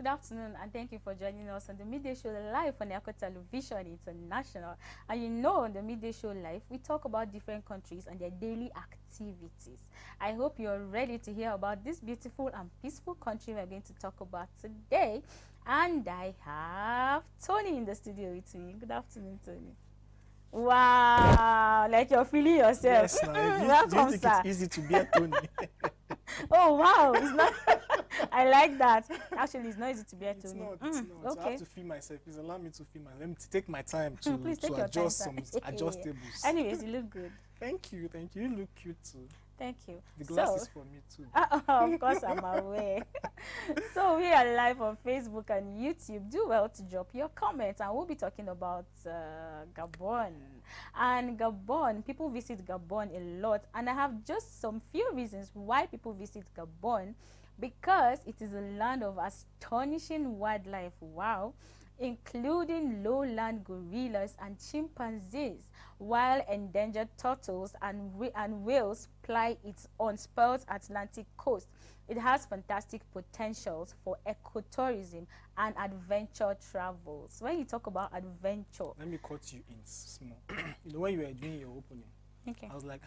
Good afternoon, and thank you for joining us on the Midday Show live on Echo Television International. And you know, on the Midday Show live, we talk about different countries and their daily activities. I hope you're ready to hear about this beautiful and peaceful country we're going to talk about today. And I have Tony in the studio with me. Good afternoon, Tony. Wow, like you're feeling yourself. Yes, now, do Welcome, you think sir. it's easy to be a Tony? Oh wow, it's not. I like that. Actually, it's not easy to be a It's Tony. not, it's not. Okay. I have to feel myself. Please allow me to feel myself. Let me take my time Please take to your adjust time, some sir. adjustables. Anyways, you look good. Thank you, thank you. You look cute too. Thank you. The glass is for me too. Of course, I'm aware. So we are live on Facebook and YouTube. Do well to drop your comments, and we'll be talking about Gabon. And Gabon, people visit Gabon a lot, and I have just some few reasons why people visit Gabon. Because it is a land of astonishing wildlife, wow, including lowland gorillas and chimpanzees, while endangered turtles and whales ply its unspoiled Atlantic coast. It has fantastic potentials for ecotourism and adventure travels. When you talk about adventure, Let me cut you in small. You know, when you were doing your opening, okay. I was like,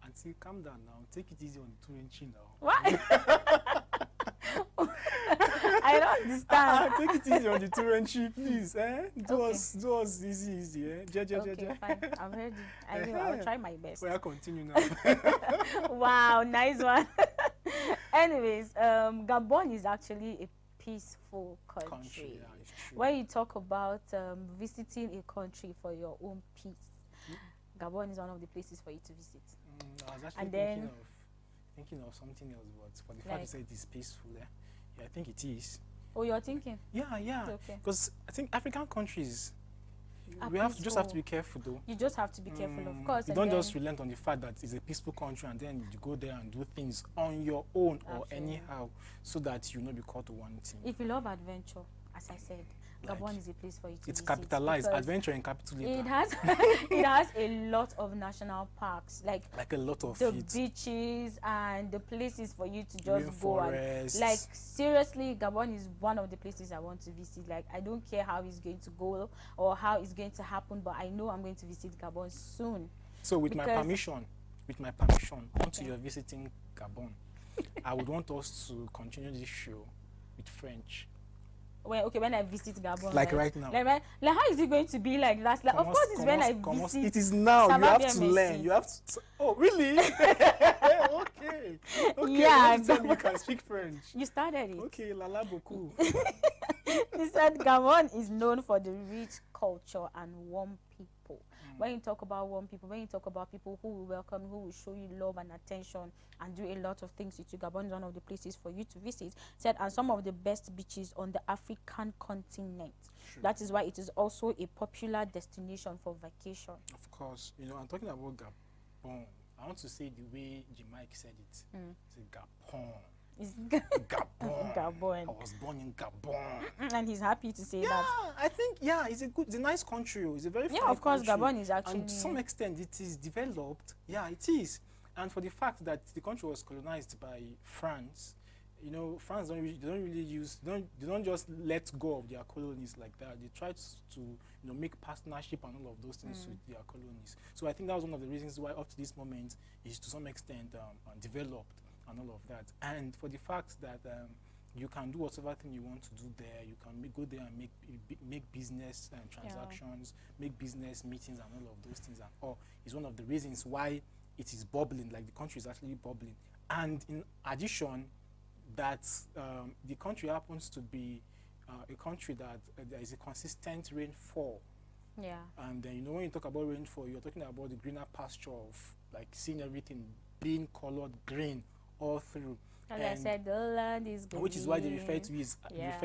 Auntie, calm down now. Take it easy on the 2-inch now. What? I don't understand. Take it easy on the 2-inch, please. Do Okay. us easy, eh? Okay, fine. I'm ready. I will try my best. Well, I'll continue now. Wow, nice one. Anyways, Gabon is actually a peaceful country. Yeah, it's true. When you talk about visiting a country for your own peace, Gabon is one of the places for you to visit. I was actually And then, thinking of something else, but for the fact like, you said it is peaceful, yeah, I think it is. oh, you're thinking? Yeah. Okay. Because I think African countries, Are we just have peaceful. to be careful though. You just have to be careful, of course. You and don't then, just relent on the fact that it's a peaceful country and then you go there and do things on your own or Absolutely. anyhow so that you not be caught wanting. if you love adventure, as I said, Gabon Like, is a place for you to It's visit. capitalized, because adventure and capitulator. It has it has a lot of national parks, like Like a lot of the it. beaches and the places for you to just go and Rainforests. like seriously, Gabon is one of the places I want to visit. Like I don't care how it's going to go or how it's going to happen, but I know I'm going to visit Gabon soon. So with my because- permission, onto your visiting Gabon, I would want us to continue this show with French. When I visit Gabon, Like right now. like how is it going to be like that? Like, of course, it's when I visit. It is now. Ça You va have bien, to merci. learn. You have to. Oh, really? Okay. Yeah, Don't tell me you can speak French. You started it. Okay, lala beaucoup. He said Gabon is known for the rich culture and warm people. When you talk about warm people, when you talk about people who will welcome, who will show you love and attention and do a lot of things with you, Gabon is one of the places for you to visit. Said, and some of the best beaches on the African continent. True. That is why it is also a popular destination for vacation. Of course, I'm talking about Gabon. I want to say the way Mike said it. Say Gabon. It's Gabon. Gabon. I was born in Gabon. And he's happy to say Yeah, that. I think it's a nice country. It's a very Yeah, fine of course, country. Gabon is actually. And to some extent, it is developed. Yeah, it is. And for the fact that the country was colonized by France, France they don't just let go of their colonies like that. They try to make partnership and all of those things with their colonies. So I think that was one of the reasons why up to this moment is to some extent developed and all of that. And for the fact that you can do whatever thing you want to do there. You can go there and make business transactions, make business meetings and all of those things. And all is one of the reasons why it is bubbling, like the country is actually bubbling. And in addition, that the country happens to be a country that there is a consistent rainfall. Yeah. And then, when you talk about rainfall, you're talking about the greener pasture of like seeing everything being colored green all through. As I said, the land is green. Which is why they refer to it, Yeah.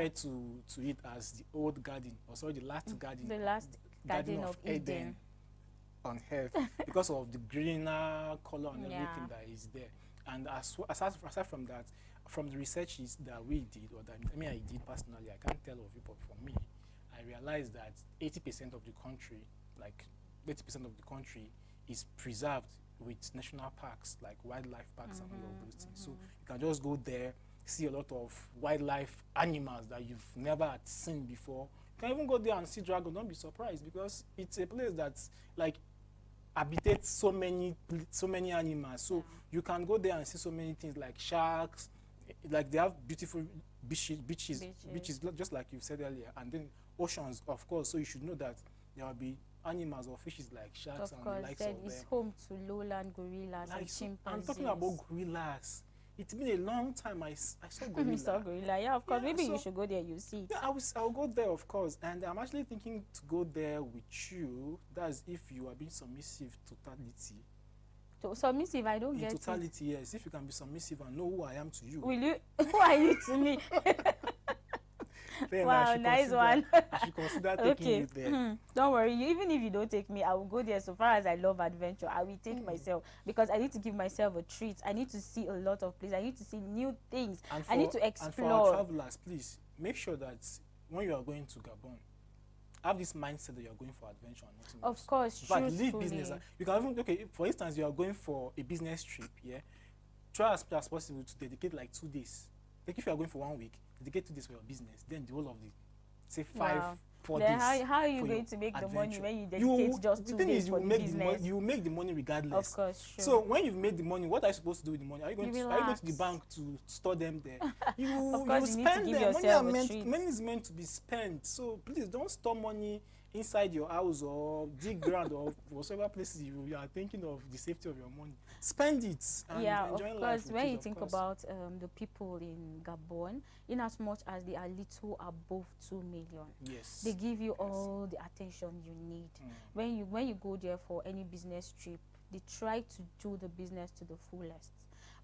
as the old garden, or sorry, the last garden. The last garden of Eden on earth, because of the greener color and Yeah. everything that is there. And aside from that, from the researches that we did, or that I did personally, I can't tell of you, but for me, I realized that 80% of the country, is preserved with national parks, like wildlife parks and all of those things. So you can just go there see a lot of wildlife animals that you've never had seen before. You can even go there and see dragon. Don't be surprised, because it's a place that's like habitates so many animals. So you can go there and see so many things like sharks. Like they have beautiful beaches, just like you said earlier, and then oceans, of course. So you should know that there will be animals or fishes like sharks and the likes of them. It's home to lowland gorillas and chimpanzees. I'm talking about gorillas. It's been a long time I saw gorilla. You saw gorilla, yeah, of course. Yeah, maybe so you should go there, you see it. Yeah, I'll go there, of course. And I'm actually thinking to go there with you. That's if you are being submissive to totality. To submissive, I don't get it. In totality, yes. If you can be submissive and know who I am to you. Will you? Who are you to me? Then wow, nice one. I should consider taking you there. Don't worry. Even if you don't take me, I will go there. So far as I love adventure, I will take myself, because I need to give myself a treat. I need to see a lot of places. I need to see new things. I need to explore. And for our travelers, please make sure that when you are going to Gabon, have this mindset that you are going for adventure and nothing else. Of course, but leave business. You can even, okay, for instance, you are going for a business trip, yeah? Try as much as possible to dedicate like 2 days. Like if you are going for 1 week, dedicate 2 days for your business. Then the whole of the, say 4 days. How are you going to make the money when you dedicate just 2 days for the business? You make the money regardless. Of course, sure. So when you've made the money, what are you supposed to do with the money? Are you going to go to the bank to store them there? Of course, you spend need to give them. yourself a treat. Money is meant to be spent. So please don't store money inside your house or dig ground or whatever places you are thinking of the safety of your money. Spend it and enjoy life. Of course, when you think about the people in Gabon, in as much as they are little above 2 million, yes, they give you all the attention you need. When you go there for any business trip, they try to do the business to the fullest.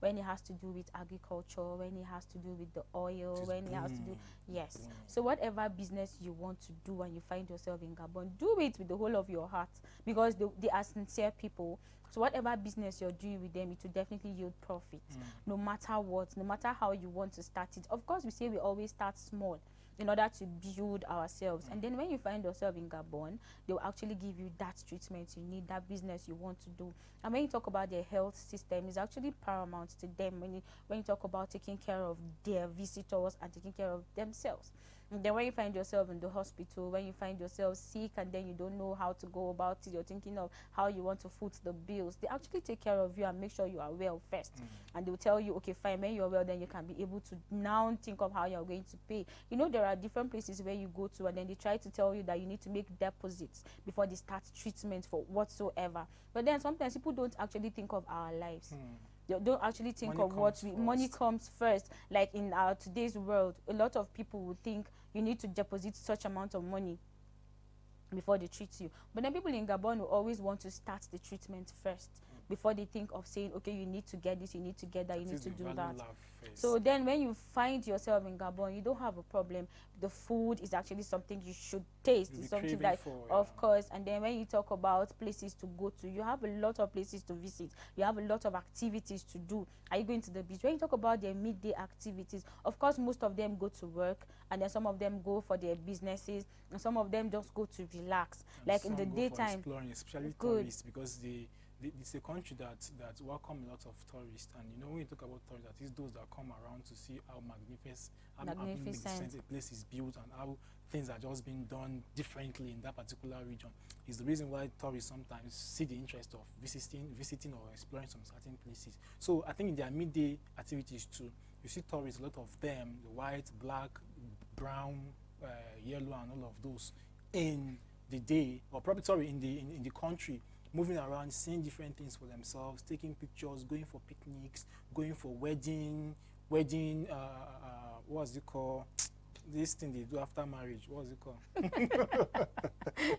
When it has to do with agriculture, when it has to do with the oil, when it has to do, yes. So whatever business you want to do and you find yourself in Gabon, do it with the whole of your heart, because they are sincere people. So whatever business you're doing with them, it will definitely yield profit, no matter what, no matter how you want to start it. Of course, we say we always start small in order to build ourselves. And then when you find yourself in Gabon, they'll actually give you that treatment you need, that business you want to do. And when you talk about their health system, it's actually paramount to them when you talk about taking care of their visitors and taking care of themselves. And then when you find yourself in the hospital, when you find yourself sick and then you don't know how to go about it, you're thinking of how you want to foot the bills, they actually take care of you and make sure you are well first. And they'll tell you, okay, fine, when you're well, then you can be able to now think of how you're going to pay. You know, there are different places where you go to and then they try to tell you that you need to make deposits before they start treatment for whatsoever. But then sometimes people don't actually think of our lives. They don't actually think of what money comes first. Like in our today's world, a lot of people would think you need to deposit such amount of money before they treat you. But then people in Gabon will always want to start the treatment first before they think of saying, okay, you need to get this, you need to get that, you need to do that. So then when you find yourself in Gabon, you don't have a problem. The food is actually something you should taste. It's something that, of course. And then when you talk about places to go to, you have a lot of places to visit. You have a lot of activities to do. Are you going to the beach? When you talk about their midday activities, of course, most of them go to work, and then some of them go for their businesses, and some of them just go to relax. And like in the daytime, exploring, especially tourists, because it's a country that welcome a lot of tourists. And you know, when you talk about tourists, that is those that come around to see how magnificent a place is built and how things are just being done differently in that particular region. Is the reason why tourists sometimes see the interest of visiting or exploring some certain places. So I think in their midday activities too, you see tourists, a lot of them, the white, black, brown, yellow, and all of those in the day, or probably sorry, in the country, moving around, seeing different things for themselves, taking pictures, going for picnics, going for wedding, what's it called? This thing they do after marriage, what's it called?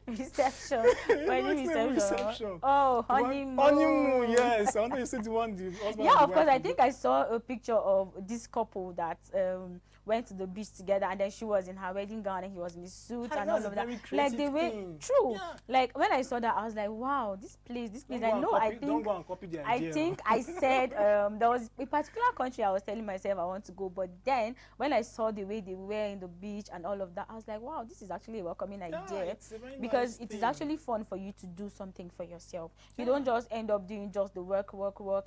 Reception. Wedding reception. Oh, honeymoon. Honeymoon, yes. I want to say the one. Yeah, of course. I think I saw a picture of this couple that went to the beach together, and then she was in her wedding gown and he was in his suit Hi, and all that's a of that. very Like creative the way, thing. true. Yeah. Like when I saw that, I was like, wow, this place. Don't I go and know. copy. Don't go and copy the I idea. think I said there was a particular country I was telling myself I want to go, but then when I saw the way they were in the beach and all of that, I was like, wow, this is actually a welcoming Yeah, idea, it's a very because nice it is thing. actually fun for you to do something for yourself. You Yeah. don't just end up doing just the work,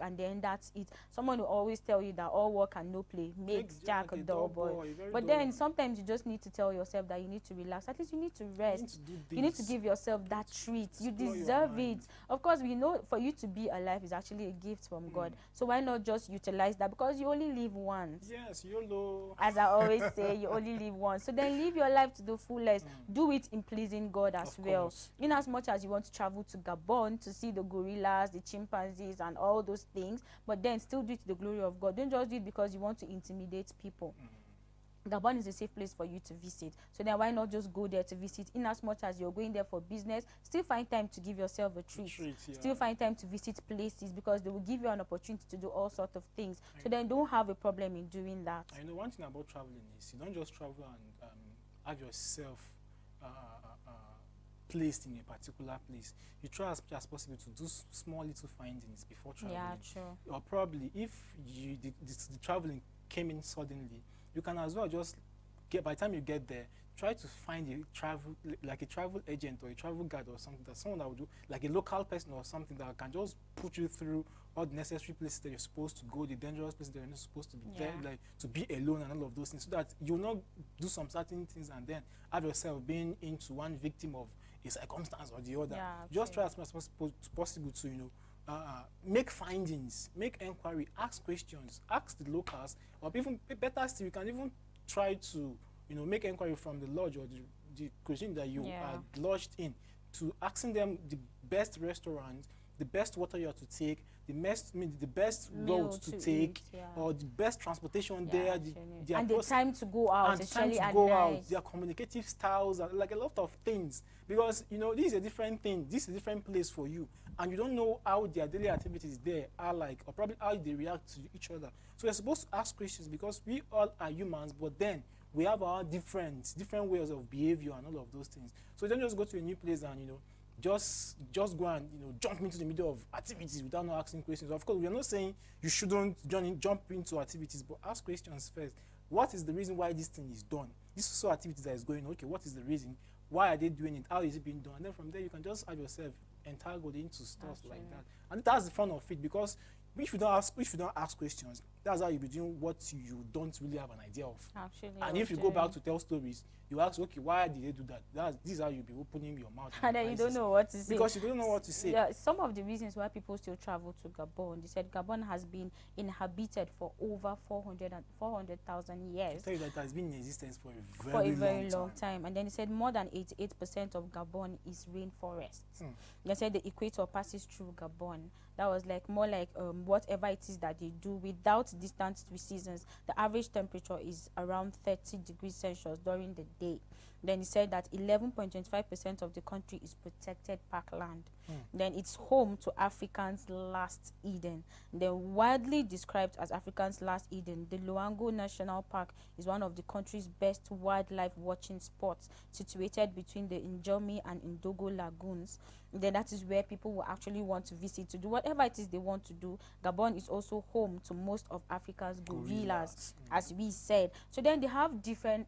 and then that's it. Someone will always tell you that all work and no play makes Jack a dull boy. very But dull then one. sometimes you just need to tell yourself that you need to relax. At least you need to You need rest. to do You need to this. give yourself that treat. You Explore your deserve mind. it. Of course, we know for you to be alive is actually a gift from God. So why not just utilize that? Because you only live once. Yes, YOLO. As I always say, you only live once. So then live your life to the fullest. Do it in pleasing God as Of well. course. In as much as you want to travel to Gabon to see the gorillas, the chimpanzees, and all those things, but then still do it to the glory of God. Don't just do it because you want to intimidate people. Gabon is a safe place for you to visit. So then why not just go there to visit? In as much as you're going there for business, still find time to give yourself a treat. Yeah. Still find time to visit places, because they will give you an opportunity to do all sorts of things. So then don't have a problem in doing that. I know one thing about traveling is you don't just travel and have yourself uh, uh, uh, placed in a particular place. You try as much as possible to do small little findings before traveling. Yeah, true. Or probably if the traveling came in suddenly, you can as well just get, by the time you get there, try to find a travel agent or a travel guide or something, that someone that would do, like a local person or something that can just put you through all the necessary places that you're supposed to go, the dangerous places that you're not supposed to be there, like to be alone and all of those things, so that you'll not do some certain things and then have yourself being into one victim of a circumstance or the other. Just try as much as possible to, make findings, make inquiry, ask questions, ask the locals, or even better still, you can even try to, make inquiry from the lodge or the cuisine that you are lodged in, to asking them the best restaurant, the best water you have to take, the best road to take, or the best transportation there, and the time to go out, and time to go out, their communicative styles, and like a lot of things. Because this is a different thing, this is a different place for you, and you don't know how their daily activities there are like, or probably how they react to each other. So we're supposed to ask questions, because we all are humans, but then we have our different ways of behavior and all of those things. So don't just go to a new place and just go and jump into the middle of activities without not asking questions. Of course, we are not saying you shouldn't jump into activities, but ask questions first. What is the reason why this thing is done? This is so activities that is going on. Okay, what is the reason? Why are they doing it? How is it being done? And then from there, you can just have yourself entangled into stuff like that. And that's the fun of it, because if you don't ask questions, that's how you'll be doing what you don't really have an idea of. And if you go back to tell stories, you ask, okay, why did they do that? This is how you'll be opening your mouth. And then you don't know what to say. Because you don't know what to say. Yeah, some of the reasons why people still travel to Gabon, they said Gabon has been inhabited for over 400,000 years. I tell you that it has been in existence for a very long time. And then they said more than 88% of Gabon is rainforest. They said the equator passes through Gabon. That was like more like whatever it is that they do without distant seasons. The average temperature is around 30 degrees Celsius during the day. Then he said that 11.25% of the country is protected parkland. Then it's home to Africa's last Eden. Then widely described as Africa's last Eden, the Luango National Park is one of the country's best wildlife watching spots, situated between the Njomi and Ndogo lagoons. Then that is where people will actually want to visit to do whatever it is they want to do. Gabon is also home to most of Africa's gorillas, as we said. So then they have different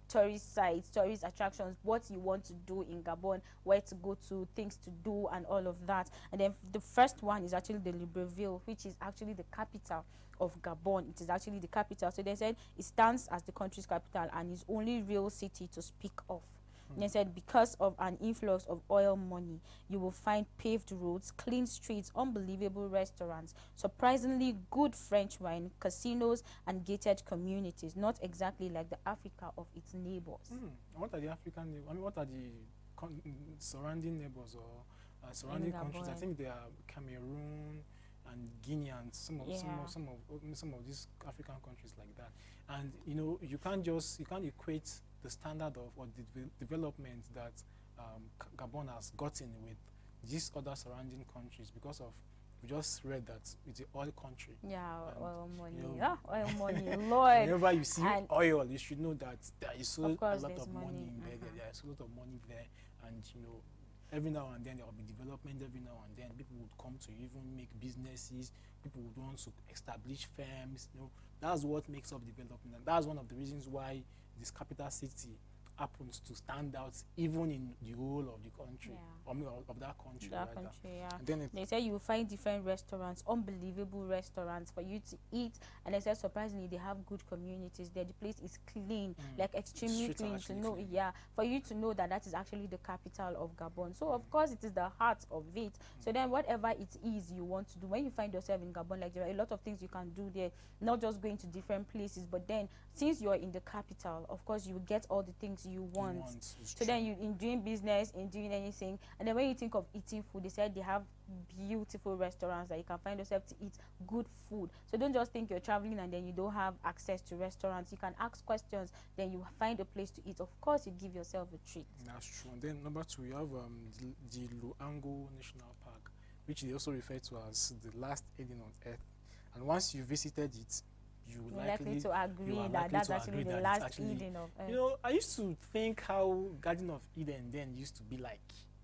tourist sites, tourist attractions, what you want to do in Gabon, where to go to, things to do, and all of that. And then the first one is actually the Libreville, which is actually the capital of Gabon. It is actually the capital. So they said it stands as the country's capital and is only real city to speak of. They said because of an influx of oil money, you will find paved roads, clean streets, unbelievable restaurants, surprisingly good French wine, casinos, and gated communities. Not exactly like the Africa of its neighbors. What are the African neighbors? I mean, what are the surrounding neighbors or surrounding countries? I think they are Cameroon and Guinea and some of these African countries like that. And you can't equate the standard of or the development that Gabon has gotten with these other surrounding countries, because of we just read that it's an oil country. Yeah, And, oil money. you know, Yeah, oil money, Lord. whenever you see And oil, you should know that there is so of a course, lot there's of money money. embedded. There is a lot of money there, and every now and then there will be development. Every now and then, people would come to even make businesses. People would want to establish firms. That's what makes up development, and that's one of the reasons why this capital city happens to stand out even in the whole of the country, Yeah. I mean, of that country, That rather. country, yeah. And then They say you find different restaurants, unbelievable restaurants for you to eat, and they say surprisingly they have good communities there. The place is clean, like extremely streets are clean. To actually know, clean. yeah, for you to know that that is actually the capital of Gabon. So of course it is the heart of it. So then whatever it is you want to do, when you find yourself in Gabon, like there are a lot of things you can do there, not just going to different places, but then since you're in the capital, of course you will get all the things you want. So then you in doing business, in doing anything, and then when you think of eating food, they said they have beautiful restaurants that you can find yourself to eat good food. So don't just think you're traveling and then you don't have access to restaurants. You can ask questions, then you find a place to eat. Of course, you give yourself a treat. That's true. And then number two, we have the Luango National Park, which they also refer to as the last Eden on Earth. And once you visited it, You're likely to agree that likely that's to actually agree the that it's last actually, Eden of Earth. I used to think how Garden of Eden then used to be like.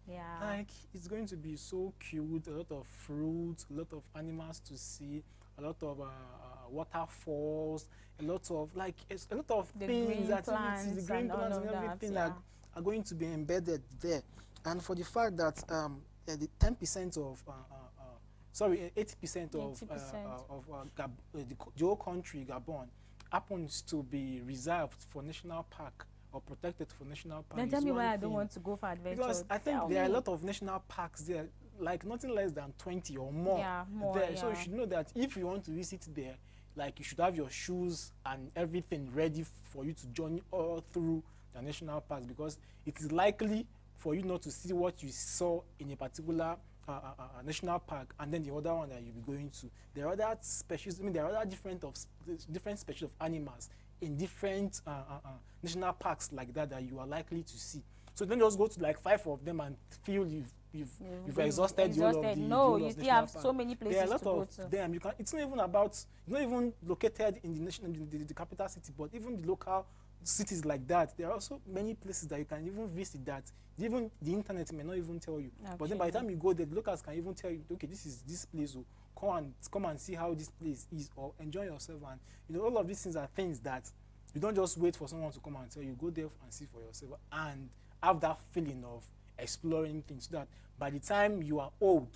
Yeah. Like, it's going to be so cute, a lot of fruits, a lot of animals to see, a lot of waterfalls, a lot of a lot of The things, green activities, the green plants plants and and all of everything that, are going to be embedded there. And for the fact that the 10% of sorry, 80% of 80%. the whole country, Gabon, happens to be reserved for national park or protected for national park. Then tell me why I don't want to go for adventure. Because I think Tell there are a me. lot of national parks there, like nothing less than 20 or more. Yeah, more, there. So you yeah. should know that if you want to visit there, like you should have your shoes and everything ready for you to journey all through the national parks, because it is likely for you not to see what you saw in a particular national park and then the other one that you'll be going to. There are other species, there are other different species of animals in different national parks like that you are likely to see. So don't just go to like 5 of them and feel you've exhausted the whole of the No, whole you of still national have park. so many places There are a lot to go of to. them. It's not even about, it's not even located in the nation, the capital city, but even the local cities like that, there are also many places that you can even visit that even the internet may not even tell you. But then by the time you go there, the locals can even tell you, okay, this is this place, or come and see how this place is, or enjoy yourself. And all of these things are things that you don't just wait for someone to come and tell you. Go there and see for yourself and have that feeling of exploring things, so that by the time you are old,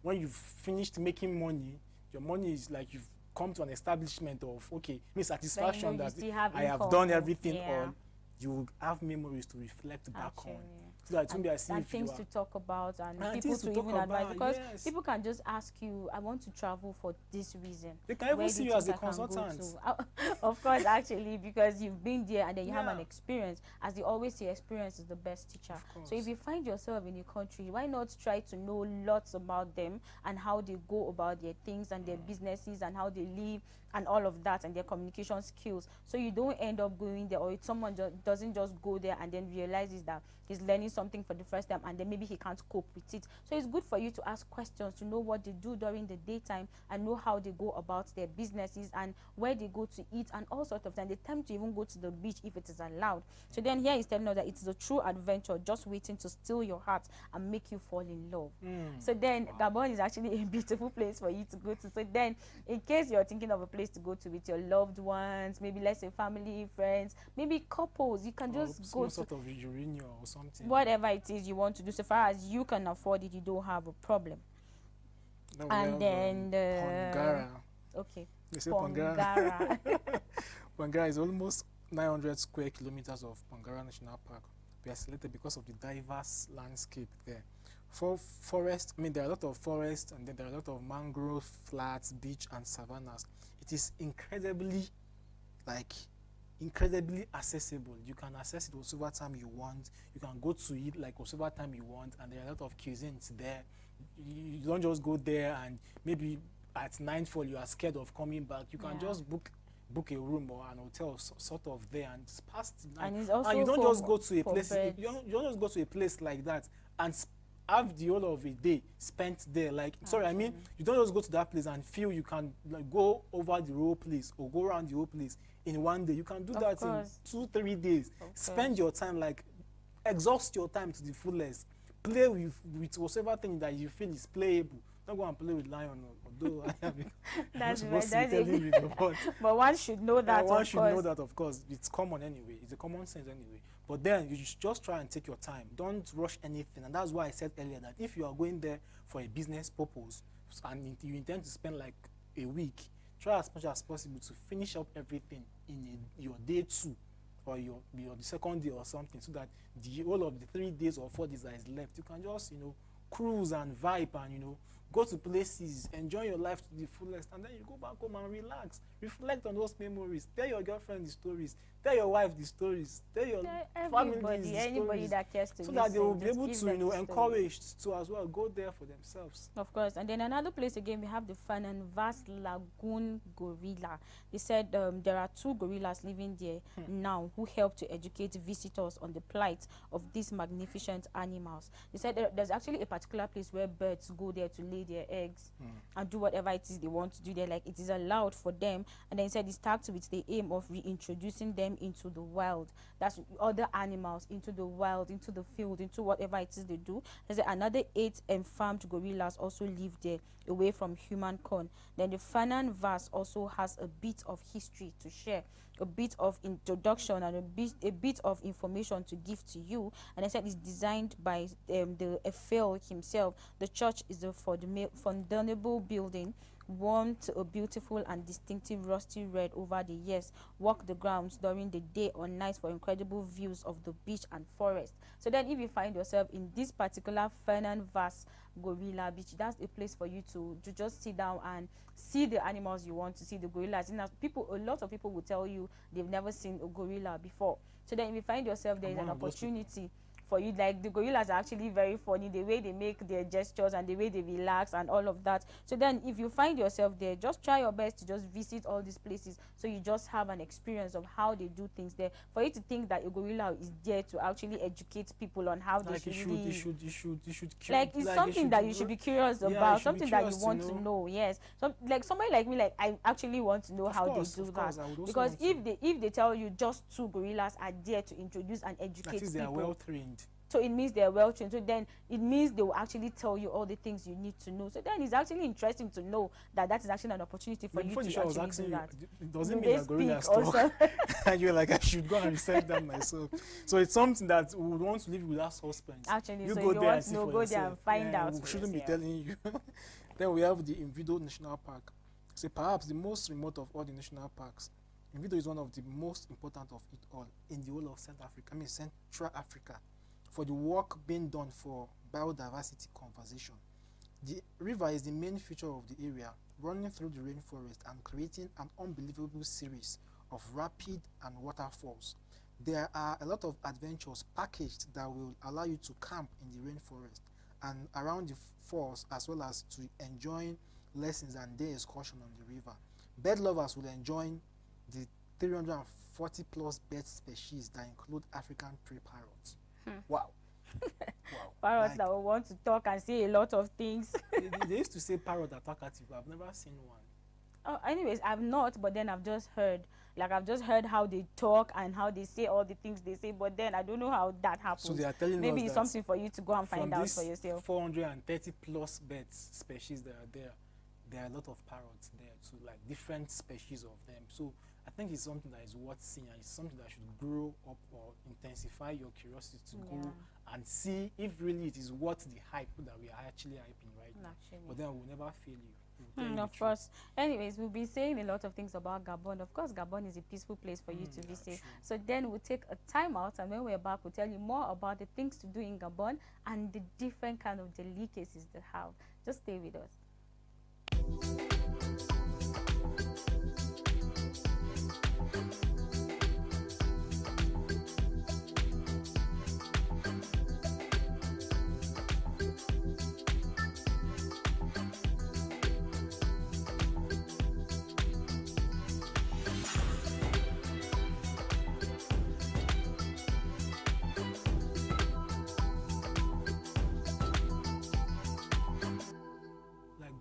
when you've finished making money, your money is like you've come to an establishment of, okay, satisfaction that I have done everything, all you will have memories to reflect back on. So that it won't be as if things to talk about and people to even advise, because people can just ask you, I want to travel for this reason. They can even see you as a consultant. Of course, actually, because you've been there and then you have an experience. As they always say, experience is the best teacher. So if you find yourself in a country, why not try to know lots about them and how they go about their things and their businesses and how they live and all of that, and their communication skills, so you don't end up going there, or someone doesn't just go there and then realizes that he's learning something for the first time and then maybe he can't cope with it. So it's good for you to ask questions, to know what they do during the daytime and know how they go about their businesses and where they go to eat and all sorts of things. They tend to even go to the beach if it is allowed. So then here he's telling us that it's a true adventure just waiting to steal your heart and make you fall in love. So then Gabon is actually a beautiful place for you to go to. So then in case you're thinking of a place to go to with your loved ones, maybe let's say family, friends, maybe couples, you can just go to sort of reunion or something. Whatever it is you want to do, so far as you can afford it, you don't have a problem. And then Pongara. Okay. They say Pongara. Pongara is almost 900 square kilometers of Pongara National Park. We are selected because of the diverse landscape there. For forest, there are a lot of forests, and then there are a lot of mangrove flats, beach, and savannas. It is incredibly accessible. You can access it whatever time you want. You can go to it like whatever time you want, and there are a lot of cuisines there. You don't just go there and maybe at nightfall you are scared of coming back. You can just book a room or an hotel sort of there and pass the night. And it's also you don't just go to a place. birds. You don't just go to a place like that and have the whole of a day spent there. Like, sorry, I mean, you don't just go to that place and feel you can like go over the whole place or go around the whole place in one day. You can do that in 2-3 days. Spend your time, like, exhaust your time to the fullest. Play with whatever thing that you feel is playable. Don't go and play with lion, although I am That's not right. supposed to be telling you, But one should know that. one should know that, of course. It's common anyway. It's a common sense anyway. But then you should just try and take your time. Don't rush anything. And that's why I said earlier that if you are going there for a business purpose and you intend to spend like a week, try as much as possible to finish up everything in your day 2 or your the second day or something, so that the whole of the 3 days or 4 days that is left, you can just, you know, cruise and vibe and, you know, go to places, enjoy your life to the fullest, and then you go back home and relax, reflect on those memories, tell your girlfriend the stories, tell your wife the stories, tell your family the anybody stories, that cares to so that they will listen, be just able give to, them you know, the encourage to as well go there for themselves. Of course. And then another place again, we have the Fananvas Lagoon gorilla. They said there are 2 gorillas living there now who help to educate visitors on the plight of these magnificent animals. They said there's actually a particular place where birds go there to lay their eggs and do whatever it is they want to do there. Like, it is allowed for them. And then he said it's tagged with the aim of reintroducing them into the wild. That's other animals into the wild, into the field, into whatever it is they do. There's another 8 farmed gorillas also live there, away from human corn. Then the Fanan verse also has a bit of history to share, a bit of introduction, and a bit of information to give to you. And I said it's designed by the Eiffel himself. The church is a fundamental building, worn to a beautiful and distinctive rusty red over the years. Walk the grounds during the day or night for incredible views of the beach and forest. So then if you find yourself in this particular Fernan Vast Gorilla Beach, that's a place for you to just sit down and see the animals you want to see, the gorillas. And a lot of people will tell you they've never seen a gorilla before. So then if you find yourself, there is an opportunity for you. Like, the gorillas are actually very funny, the way they make their gestures and the way they relax and all of that. So then if you find yourself there, just try your best to just visit all these places, so you just have an experience of how they do things there. For you to think that a gorilla is there to actually educate people on how like they should you should like, it's something that you should be curious about, something that you want to know. Yes, so like somebody like me, like, I actually want to know how they do that, because if they tell you just 2 gorillas are there to introduce and educate people, they are well trained. so it means they're well trained. So then it means they will actually tell you all the things you need to know. So then it's actually interesting to know that is actually an opportunity for you to actually do that. It doesn't mean that gorillas talk. And you're like, I should go and research that myself. So it's something that we would want to leave without suspense. Actually, you so go if you there want to know, go there and find out. We shouldn't be telling you. Then we have the Invido National Park. So perhaps the most remote of all the national parks. Invido is one of the most important of it all in the whole of Central Africa, for the work being done for biodiversity conservation. The river is the main feature of the area, running through the rainforest and creating an unbelievable series of rapid and waterfalls. There are a lot of adventures packaged that will allow you to camp in the rainforest and around the falls, as well as to enjoy lessons and day excursion on the river. Bird lovers will enjoy the 340 plus bird species that include African tree parrots. Wow. Wow. Parrots that will want to talk and say a lot of things. they used to say parrot are talkative. I've never seen one. Oh, anyways, I've not, but then I've just heard how they talk and how they say all the things they say, but then I don't know how that happens. So they are telling maybe us it's that something for you to go and find out for yourself. 430 plus birds species that are there are a lot of parrots there too, like different species of them. So I think it's something that is worth seeing, and it's something that should grow up or intensify your curiosity to go and see if really it is worth the hype that we are actually hyping right now. But then we'll never fail you. Of course. Anyways, we'll be saying a lot of things about Gabon. Of course, Gabon is a peaceful place for you to visit. True. So then we'll take a time out, and when we're back, we'll tell you more about the things to do in Gabon and the different kind of delicacies they have. Just stay with us.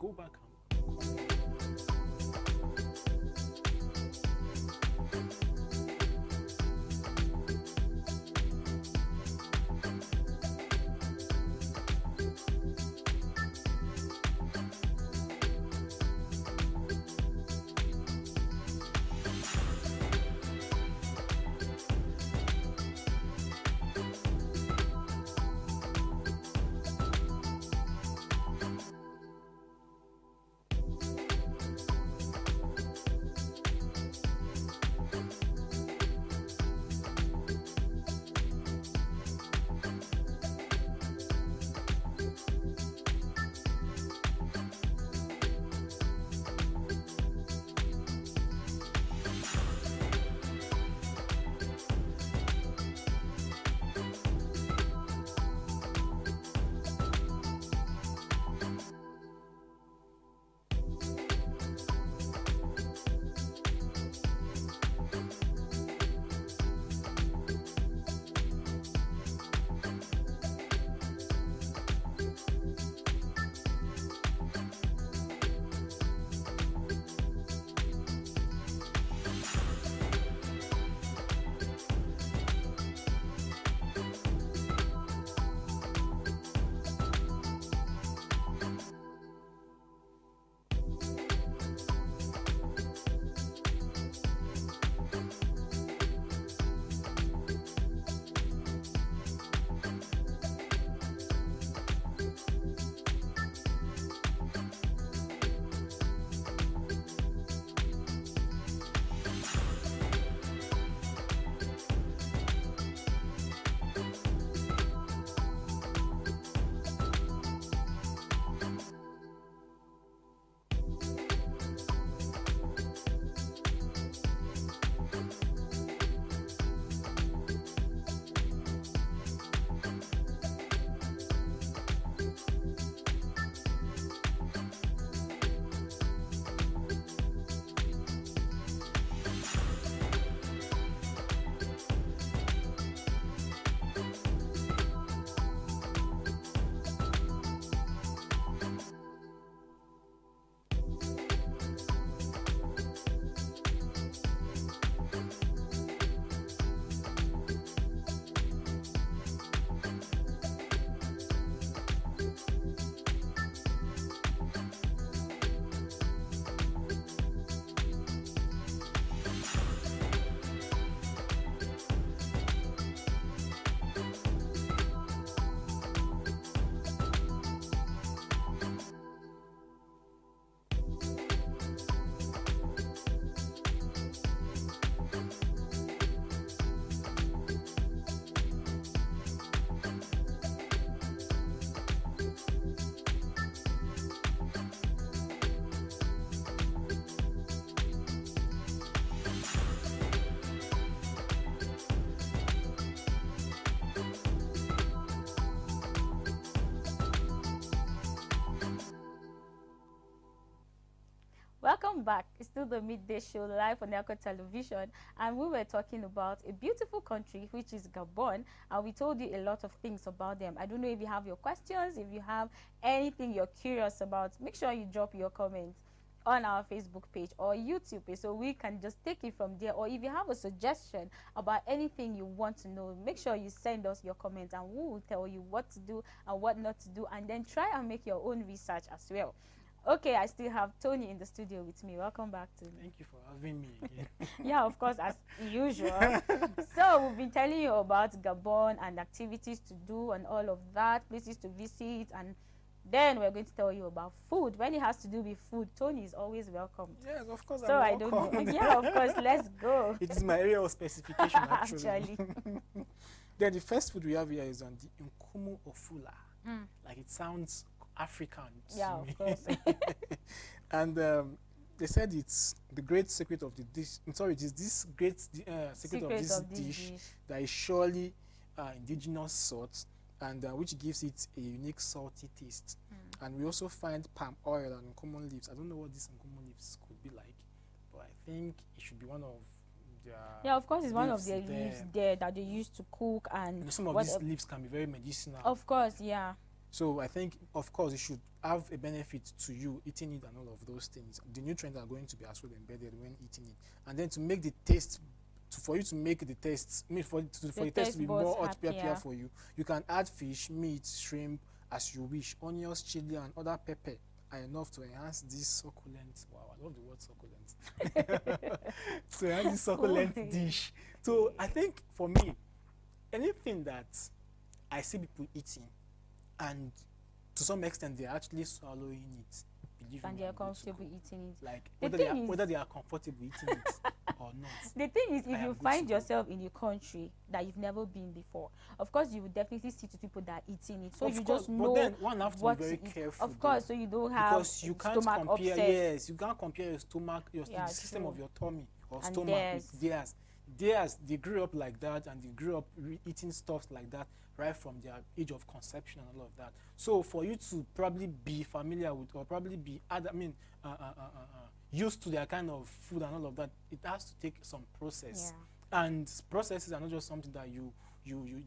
go back and come back. Welcome back. It's still the Midday Show live on Echo Television, and we were talking about a beautiful country which is Gabon, and we told you a lot of things about them. I don't know if you have your questions, if you have anything you're curious about, make sure you drop your comments on our Facebook page or YouTube page so we can just take it from there. Or if you have a suggestion about anything you want to know, make sure you send us your comments and we will tell you what to do and what not to do, and then try and make your own research as well. Okay, I still have Tony in the studio with me. Welcome back, Tony. Thank you for having me again. Yeah, of course, as usual. So we've been telling you about Gabon and activities to do and all of that, places to visit, and then we're going to tell you about food. When it has to do with food, Tony is always welcome. Yes, of course. So I don't know. Yeah, of course, let's go. It is my area of specification, actually. Actually. Then the first food we have here is on the Nkumu Ofula. Like it sounds African. Yeah, of course. And they said it's the great secret of the dish. I'm sorry, it is this great secret of this dish that is surely indigenous salt, and which gives it a unique salty taste. And we also find palm oil and common leaves. I don't know what these common leaves could be like, but I think it should be one of their yeah, of course, it's one of their leaves there that they use to cook, and some of these leaves can be very medicinal. Of course, yeah. So I think, of course, it should have a benefit to you eating it and all of those things. The nutrients are going to be as well embedded when eating it, and then to make the taste, for you to make the taste, I mean, for the taste to taste be buds more hot pepper happier. for you, you can add fish, meat, shrimp as you wish. Onions, chili, and other pepper are enough to enhance this succulent. Wow, I love the word succulent. To enhance this succulent dish. So I think for me, anything that I see people eating, and to some extent they're actually swallowing it, believe And me, they're I'm good to comfortable go. eating it. Like The whether they thing is, are comfortable eating it or not, the thing is, I if am you good to find go. yourself in a country that you've never been before, of course you will definitely see to people that are eating it, so Of you course, just but know then one have to be what very to eat. careful Of though, course, so you don't have because you can't stomach compare. upset. Yes, you can't compare your stomach, Yeah, the system true. of your tummy or And stomach theirs. with theirs. Theirs, they grew up like that, and they grew up eating stuff like that right from their age of conception and all of that. So for you to probably be familiar with, or probably be used to their kind of food and all of that, it has to take some process. Yeah. And processes are not just something that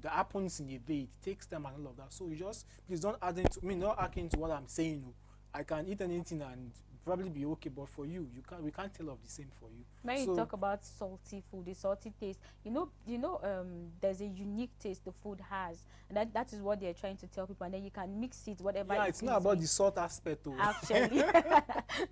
that happens in a day. It takes time and all of that. So you just, please don't add into, not add into what I'm saying. I can eat anything and probably be okay, but for you, we can't tell of the same for you. When you So talk about salty food, the salty taste, there's a unique taste the food has, and that is what they're trying to tell people. And then you can mix it whatever. yeah, it it's is not about with, the salt aspect though. actually,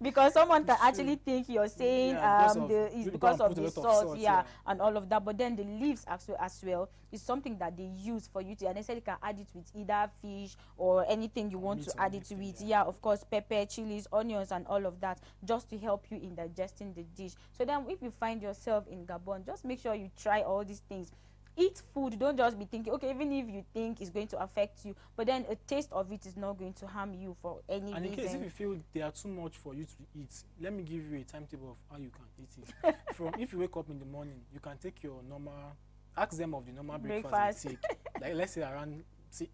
because someone can It's true. actually think you're saying Yeah, because of it's you go because and of put a the lot of salt, salt, yeah, yeah. and all of that. But then the leaves as well is something that they use for you to, and they said you can add it with either fish or anything you Or want meat to or add it to anything, it. yeah. Yeah, of course, pepper, chilies, onions, and all of that, just to help you in digesting the dish. So then, if you find yourself in Gabon, just make sure you try all these things. Eat food, don't just be thinking, okay, even if you think it's going to affect you, but then a taste of it is not going to harm you for any And in reason. case if you feel they are too much for you to eat, let me give you a timetable of how you can eat it. From if you wake up in the morning, you can take your normal, ask them of the normal breakfast you take. Like let's say around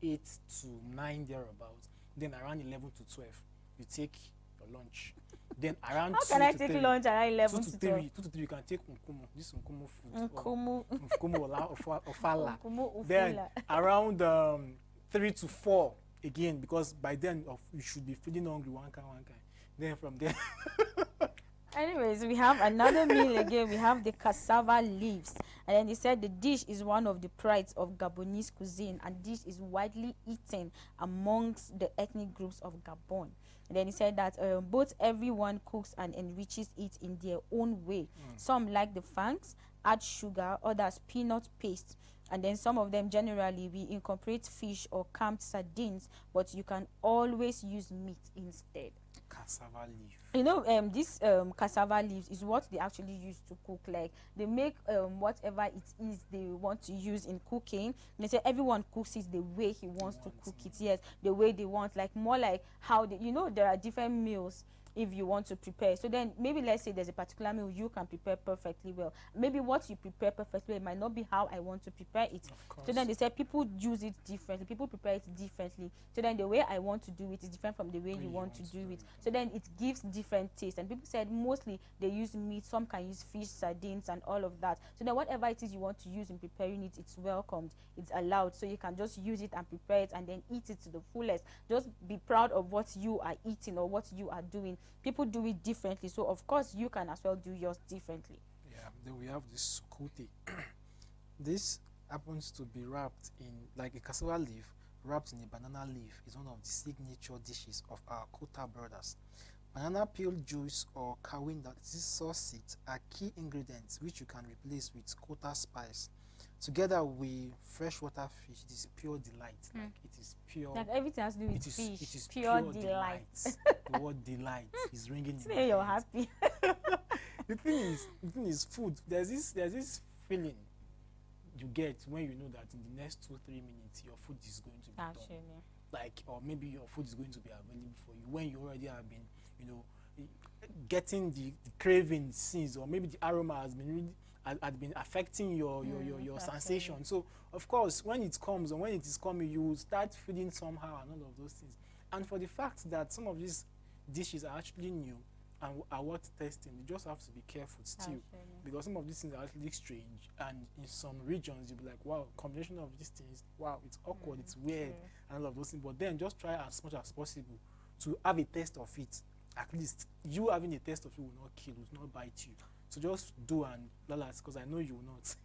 8 to 9 thereabouts. Then around 11 to 12, you take your lunch. Then around How 2 can I to take 3, lunch around 2 11 to to 3, 12? 2 to 3, you can take nkumu, this nkumu food. Nkumu. Nkumu ofala. Nkumu Then ufula. around 3 to 4 again, because by then you should be feeling hungry one kind. Then from there, Anyways, we have another meal again. We have the cassava leaves. And then he said the dish is one of the prides of Gabonese cuisine, and dish is widely eaten amongst the ethnic groups of Gabon. And then he said that both everyone cooks and enriches it in their own way. Some like the fangs, add sugar, others peanut paste. And then some of them, generally, we incorporate fish or canned sardines, but you can always use meat instead. cassava leaf. This cassava leaves is what they actually use to cook. Like they make whatever it is they want to use in cooking. They say everyone cooks it the way he wants to cook it. Yes, the way they want, like more like how they, there are different meals if you want to prepare. So then maybe let's say there's a particular meal you can prepare perfectly well. Maybe what you prepare perfectly well might not be how I want to prepare it. Of course. So then they say people use it differently, people prepare it differently. So then the way I want to do it is different from the way you want to do it. So then it gives different taste. And people said mostly they use meat, some can use fish, sardines, and all of that. So then whatever it is you want to use in preparing it, it's welcomed, it's allowed. So you can just use it and prepare it and then eat it to the fullest. Just be proud of what you are eating or what you are doing. People do it differently, so of course you can as well do yours differently. Yeah, then we have this sukute. This happens to be wrapped in like a cassava leaf wrapped in a banana leaf. Is one of the signature dishes of our Kota brothers. Banana peel juice or kawin, that is sauce, are key ingredients which you can replace with Kota spice. Together with freshwater fish, it is pure delight. Like it is pure. Like everything has to do with fish. It is pure delight. The word delight is ringing in my Say you're head. happy. The thing is food. There's this feeling you get when you know that in the next 2-3 minutes your food is going to be done. Actually. Like, or maybe your food is going to be available for you when you already have been, getting the craving since, or maybe the aroma has been really had been affecting your sensation. So of course when it comes, or when it is coming, you will start feeling somehow and all of those things. And for the fact that some of these dishes are actually new, and at what testing, you just have to be careful still, Actually. because some of these things are actually strange, and in some regions you'll be like, wow, combination of these things, wow, it's awkward, it's weird, True. and all of those things. But then just try as much as possible to have a taste of it. At least you having a taste of it will not kill, will not bite you. So just do and lalas, because I know you will not.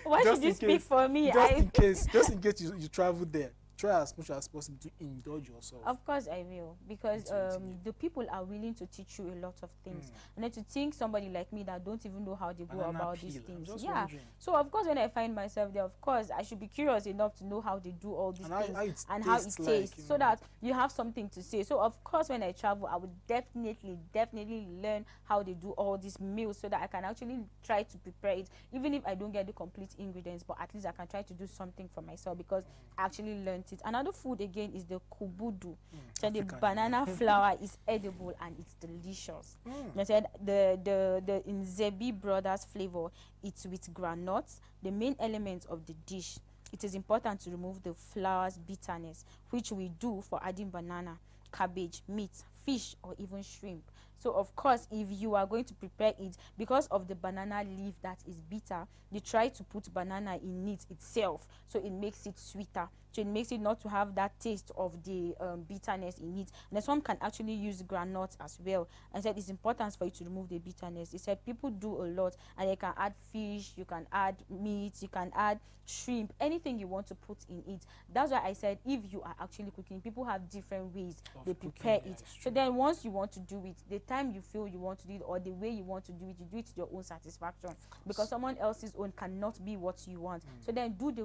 Why Just should you in speak case, for me? just in case you travel there, try as much as possible to indulge yourself. Of course I will, because Into it, yeah. the people are willing to teach you a lot of things. Mm. And then to think somebody like me that don't even know how they go Banana about peel, these I'm things. just Yeah. wondering. So of course when I find myself there, of course I should be curious enough to know how they do all these And how- things how it and how it tastes tastes, like, so that you have something to say. So of course when I travel, I would definitely learn how they do all these meals, so that I can actually try to prepare it, even if I don't get the complete ingredients, but at least I can try to do something for myself, because I actually learned it. Another food again is the kubudu. So the African, banana yeah. flour is edible and it's delicious. Mm. They said the Nzebi brothers flavor, it's with granuts, the main element of the dish. It is important to remove the flour's bitterness, which we do for adding banana, cabbage, meat, fish, or even shrimp. So of course, if you are going to prepare it, because of the banana leaf that is bitter, they try to put banana in it itself, so it makes it sweeter. So it makes it not to have that taste of the bitterness in it. And then some can actually use granules as well. And said it's important for you to remove the bitterness. They said people do a lot, and you can add fish, you can add meat, you can add shrimp, anything you want to put in it. That's why I said if you are actually cooking, people have different ways Of they cooking, prepare yeah, it. it's So true. then once you want to do it, the time you feel you want to do it, or the way you want to do it, you do it to your own satisfaction, because someone else's own cannot be what you want. So then do it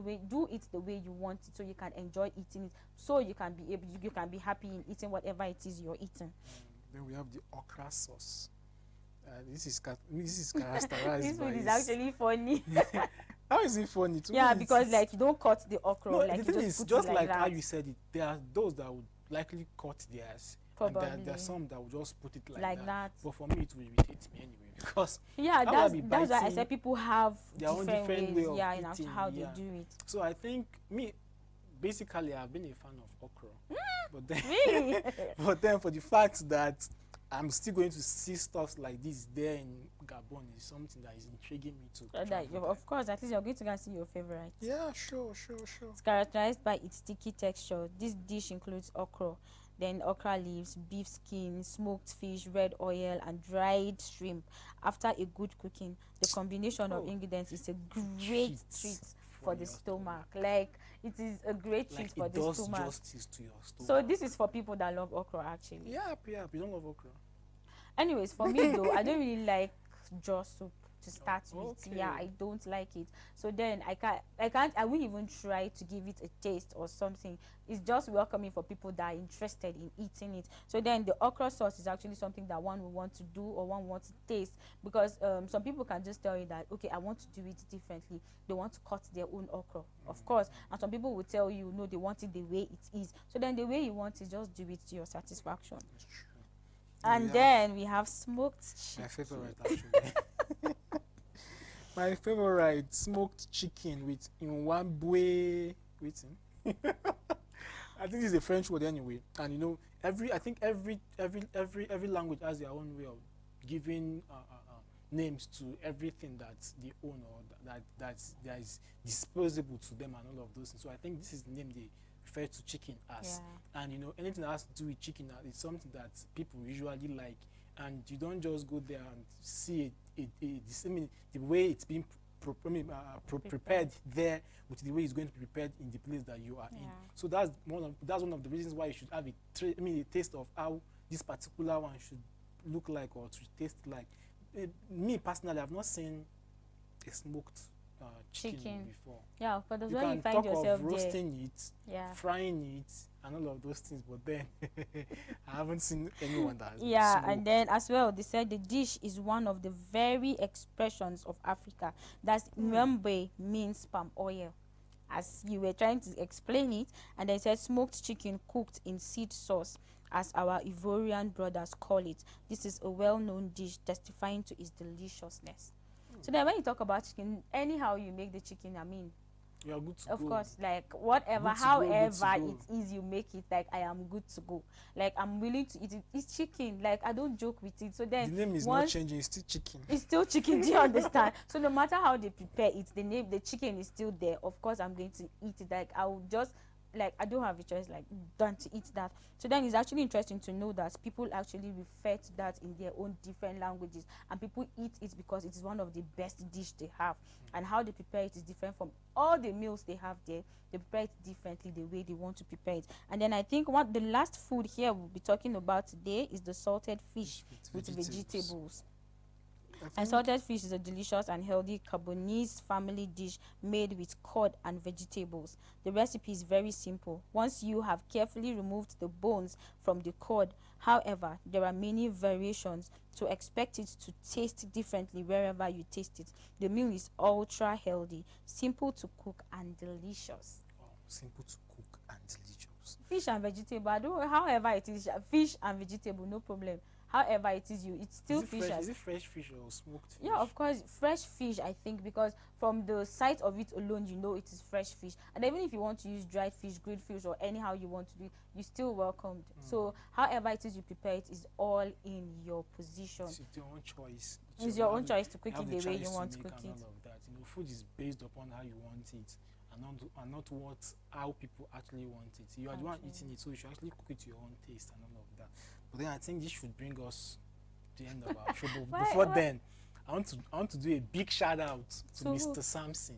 the way you want it, so you can enjoy eating it, so you can be able, you can be happy in eating whatever it is you're eating. Then we have the okra sauce. This is characterized This by food is its- actually funny. How is it funny? To Yeah, me, because it's- like you don't cut the okra, no, like the you thing just is put just it like like how that. you said it. There are those that would likely cut theirs, and there are Probably. some that would just put it like, Like that. But for me, it will irritate me anyway, because Yeah, how will I be that's why I biting said people have their own different different ways, way of yeah, in eating, how yeah. they do it. So I think me, basically, I've been a fan of okra, but then Really? but then for the fact that I'm still going to see stuff like this there in Gabon is something that is intriguing me to travel there. Of course, at least you're going to go and see your favorite. Yeah, sure. It's characterized by its sticky texture. This dish includes okra, then okra leaves, beef skin, smoked fish, red oil, and dried shrimp. After a good cooking, the combination of Oh, ingredients is a great treat treat for the your stomach. Like it is a great treat Like for it the does stomach. justice to your stomach. So this is for people that love okra, actually. Yeah, you don't love okra. Anyways, for me though, I don't really like jaw soup to start with. Yeah, okay. I don't like it. So then I won't even try to give it a taste or something. It's just welcoming for people that are interested in eating it. So then the okra sauce is actually something that one will want to do or one wants to taste, because some people can just tell you that, okay, I want to do it differently. They want to cut their own okra, of course. And some people will tell you, no, they want it the way it is. So then the way you want it, just do it to your satisfaction. It's true. And then we have smoked My chicken. favorite actually. My favorite smoked chicken with Nwambwe. Waiting. I think it's a French word anyway. And you know, I think every language has their own way of giving names to everything that they own, or that is disposable to them, and all of those things. So I think this is the name they refer to chicken as. Yeah. And you know, anything that has to do with chicken is something that people usually like, and you don't just go there and see the way it's being prepared there with the way it's going to be prepared in the place that you are in. So that's one of the reasons why you should have a taste of how this particular one should look like or to taste like. Me personally, I've not seen a smoked chicken before. Yeah, but that's You when can you find talk yourself of there. roasting it, Yeah. frying it, and all of those things, but then I haven't seen anyone that has Yeah, smoked. and then as well, they said the dish is one of the very expressions of Africa. That's Mwembe means palm oil, as you were trying to explain it. And they said smoked chicken cooked in seed sauce, as our Ivorian brothers call it. This is a well-known dish testifying to its deliciousness. So then when you talk about chicken, anyhow you make the chicken, I mean, You are good to Of go. course, like whatever, Good to go. Good to however go. it is you make it, like I am good to go. Like I'm willing to eat it. It's chicken. Like I don't joke with it. So The then name is not once changing. It's still chicken. it's still chicken, do you understand? So no matter how they prepare it, the chicken is still there. Of course I'm going to eat it. Like I will just, like I don't have a choice like than to eat that. So then it's actually interesting to know that people actually refer to that in their own different languages, and people eat it because it is one of the best dish they have, and how they prepare it is different from all the meals they have there. They prepare it differently the way they want to prepare it. And then I think what the last food here we'll be talking about today is the salted fish with vegetables. I And think salted fish is a delicious and healthy Carbonese family dish made with cod and vegetables. The recipe is very simple. Once you have carefully removed the bones from the cod, however, there are many variations, to expect it to taste differently wherever you taste it. The meal is ultra healthy, simple to cook, and delicious. wow, simple to cook and delicious. Fish and vegetable, I don't, however it is, fish and vegetable, no problem. However it is, you, it's Is still it fish. fresh? Is it fresh fish or smoked fish? Yeah, of course, fresh fish, I think, because from the sight of it alone, you know it is fresh fish. And even if you want to use dried fish, grilled fish, or anyhow you want to do it, you still welcomed. So however it is you prepare it is all in your position. It's your own choice. It's your own choice to cook have it the the way choice you want to make cook and it. all of that. You know, food is based upon how you want it, and not what how people actually want it. You are the one eating it, so you should actually cook it to your own taste and all of that. But then I think this should bring us to the end of our show. But before then, I want to do a big shout out to To Mr. Samson.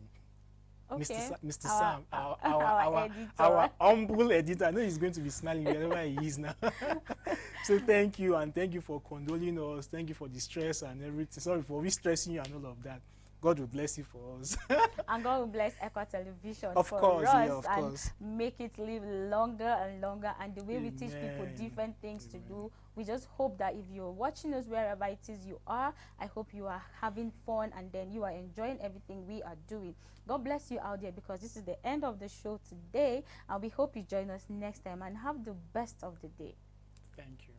Okay. Mr. Our- Sam, our editor. our humble editor. I know he's going to be smiling wherever he is now. So thank you, and thank you for condoling us. Thank you for the stress and everything. Sorry for we stressing you and all of that. God will bless you for us. And God will bless Equa Television Of for course, us, yeah, of and course. make it live longer and longer. And the way we teach people Amen. different things to Amen. do, we just hope that if you're watching us wherever it is you are, I hope you are having fun and then you are enjoying everything we are doing. God bless you out there, because this is the end of the show today, and we hope you join us next time and have the best of the day. Thank you.